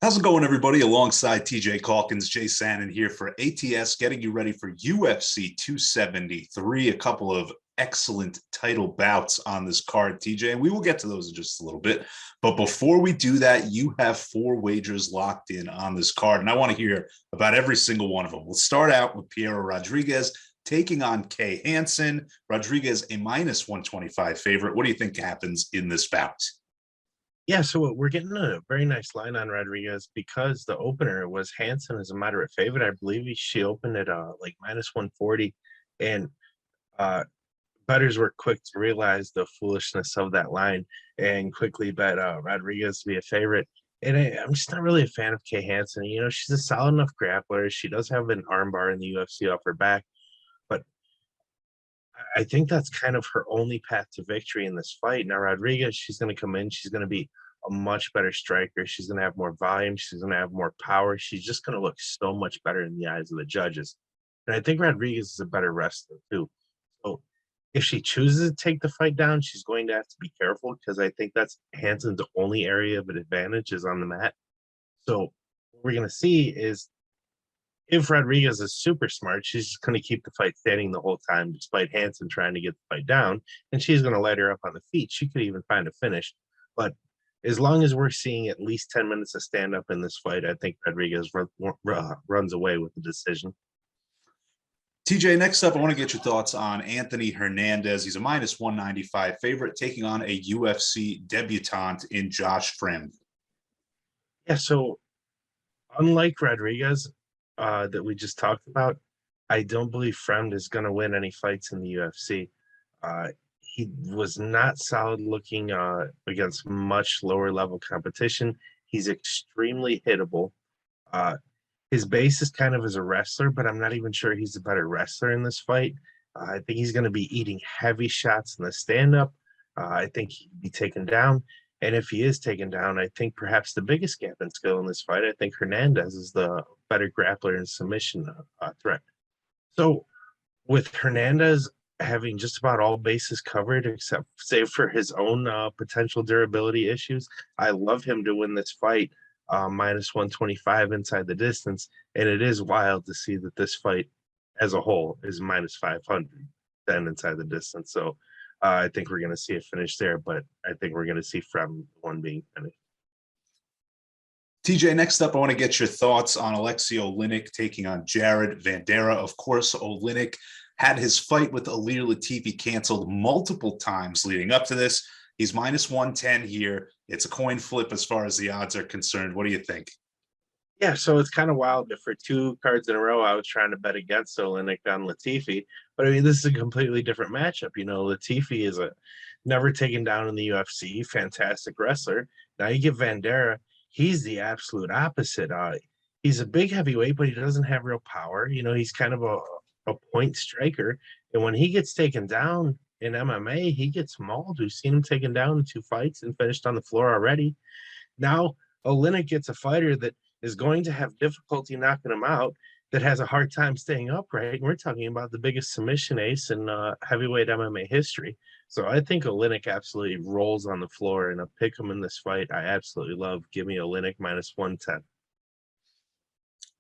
How's it going, everybody? Alongside TJ Calkins, Jay Sannon here for ATS, getting you ready for UFC 273. A couple of excellent title bouts on this card, TJ, and we will get to those in just a little bit. But before we do that, you have four wagers locked in on this card, and I want to hear about every single one of them. We'll start out with Piero Rodriguez taking on Kay Hansen. Rodriguez, a minus 125 favorite. What do you think happens in this bout? Yeah, so we're getting a very nice line on Rodriguez because the opener was Hansen as a moderate favorite. I believe she opened at like minus 140, and uh bettors were quick to realize the foolishness of that line and quickly bet Rodriguez to be a favorite. And I'm just not really a fan of Kay Hansen. You know, she's a solid enough grappler. She does have an armbar in the UFC off her back, but I think that's kind of her only path to victory in this fight. Now, Rodriguez, she's going to come in. She's going to be a much better striker. She's going to have more volume. She's going to have more power. She's just going to look so much better in the eyes of the judges. And I think Rodriguez is a better wrestler, too. So if she chooses to take the fight down, she's going to have to be careful because I think that's Hansen's only area of an advantage is on the mat. So what we're going to see is if Rodriguez is super smart, she's just going to keep the fight standing the whole time, despite Hansen trying to get the fight down, and she's going to light her up on the feet. She could even find a finish. But as long as we're seeing at least 10 minutes of stand up in this fight, I think Rodriguez runs away with the decision. TJ, next up, I want to get your thoughts on Anthony Hernandez. He's a minus 195 favorite, taking on a UFC debutant in Josh Friend. Yeah, so unlike Rodriguez that we just talked about, I don't believe Fremd is going to win any fights in the UFC. He was not solid looking against much lower level competition. He's extremely hittable. His base is kind of as a wrestler, but I'm not even sure he's a better wrestler in this fight. I think he's going to be eating heavy shots in the stand up. I think he'd be taken down. And if he is taken down, I think perhaps the biggest gap in skill in this fight, I think Hernandez is the better grappler and submission threat. So with Hernandez having just about all bases covered, except save for his own potential durability issues, I love him to win this fight minus 125 inside the distance. And it is wild to see that this fight as a whole is minus 500 then inside the distance. So I think we're going to see a finish there, but I think we're going to see from one being finished. TJ, next up, I want to get your thoughts on Alexei Oleinik taking on Jared Bandera. Of course, Oleinik had his fight with Ilir Latifi canceled multiple times leading up to this. He's minus 110 here. It's a coin flip as far as the odds are concerned. What do you think? Yeah, so it's kind of wild that for two cards in a row, I was trying to bet against Oleinik on Latifi. But I mean, this is a completely different matchup. You know, Latifi is a never taken down in the UFC, fantastic wrestler. Now you get Bandera, he's the absolute opposite. He's a big heavyweight, but he doesn't have real power. You know, he's kind of a point striker. And when he gets taken down in MMA, he gets mauled. We've seen him taken down in two fights and finished on the floor already. Now Oleinik gets a fighter that is going to have difficulty knocking him out, that has a hard time staying upright. And we're talking about the biggest submission ace in heavyweight MMA history. So I think Oleinik absolutely rolls on the floor, and a pick him in this fight I absolutely love. Give me Oleinik minus 110.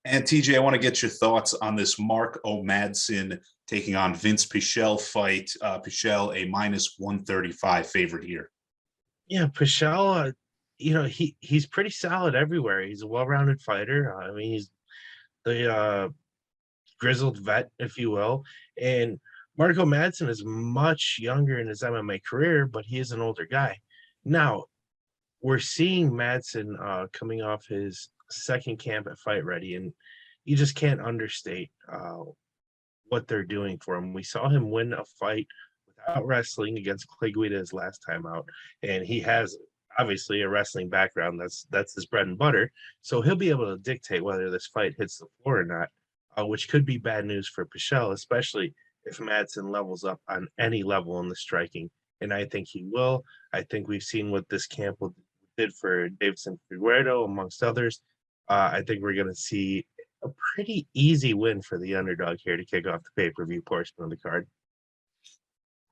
And TJ, I want to get your thoughts on this Mark O. Madsen taking on Vince Pichelle fight. Pichelle, a minus 135 favorite here. Yeah, Pichelle, you know, he's pretty solid everywhere. He's a well-rounded fighter. I mean, he's the grizzled vet, if you will. And Marco Madsen is much younger in his MMA career, but he is an older guy. Now, we're seeing Madsen coming off his second camp at Fight Ready, and you just can't understate what they're doing for him. We saw him win a fight without wrestling against Clay Guida his last time out, and he has obviously a wrestling background. That's his bread and butter. So he'll be able to dictate whether this fight hits the floor or not, which could be bad news for Pichelle, especially if Madsen levels up on any level in the striking. And I think he will. I think we've seen what this camp did for Davidson Figueiredo, amongst others. I think we're going to see a pretty easy win for the underdog here to kick off the pay-per-view portion of the card.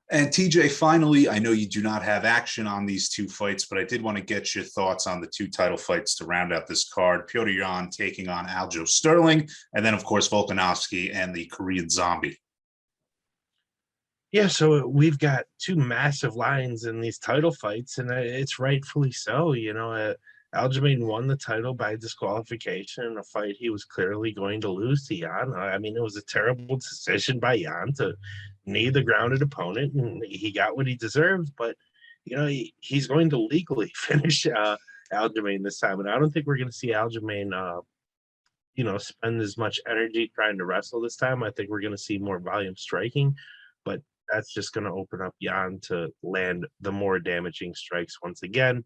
And TJ, finally, I know you do not have action on these two fights, but I did want to get your thoughts on the two title fights to round out this card. Petr Yan taking on Aljo Sterling, and then, of course, Volkanovski and the Korean Zombie. Yeah, so we've got two massive lines in these title fights, and it's rightfully so. Aljamain won the title by disqualification in a fight he was clearly going to lose to Yan. I mean, it was a terrible decision by Yan to knee the grounded opponent, and he got what he deserved. But he's going to legally finish Aljamain this time, and I don't think we're going to see Aljamain, spend as much energy trying to wrestle this time. I think we're going to see more volume striking, but that's just going to open up Yan to land the more damaging strikes once again.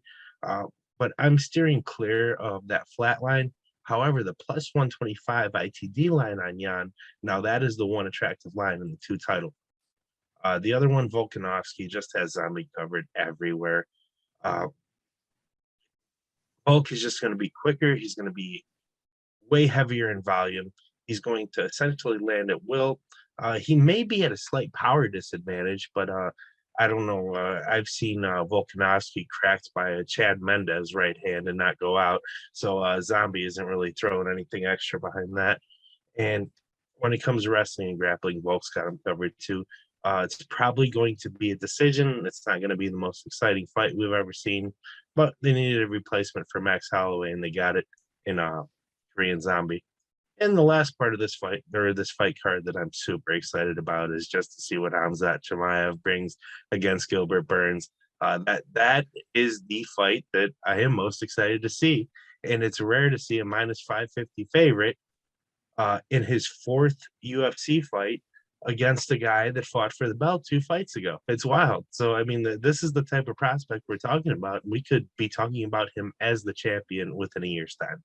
But I'm steering clear of that flat line. However, the plus 125 ITD line on Yan, now that is the one attractive line in the two title. The other one, Volkanovski, just has Zombie covered everywhere. Volk is just going to be quicker. He's going to be way heavier in volume. He's going to essentially land at will. He may be at a slight power disadvantage, but I don't know. I've seen Volkanovski cracked by a Chad Mendez right hand and not go out. So Zombie isn't really throwing anything extra behind that. And when it comes to wrestling and grappling, Volk's got him covered too. It's probably going to be a decision. It's not going to be the most exciting fight we've ever seen, but they needed a replacement for Max Holloway, and they got it in Korean Zombie. And the last part of this fight, or this fight card that I'm super excited about, is just to see what Hamzat Chimaev brings against Gilbert Burns. That is the fight that I am most excited to see. And it's rare to see a minus 550 favorite in his fourth UFC fight against a guy that fought for the belt 2 fights ago. It's wild. So, I mean, this is the type of prospect we're talking about. We could be talking about him as the champion within a year's time.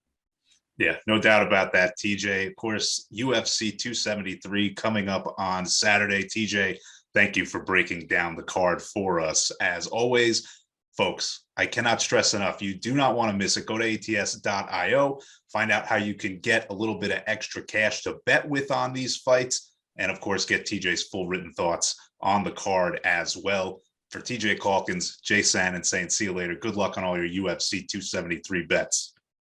Yeah, no doubt about that, TJ. Of course, UFC 273 coming up on Saturday. TJ, thank you for breaking down the card for us. As always, folks, I cannot stress enough, you do not want to miss it. Go to ATS.io, find out how you can get a little bit of extra cash to bet with on these fights, and of course, get TJ's full written thoughts on the card as well. For TJ Calkins, Jay San, and saying see you later. Good luck on all your UFC 273 bets.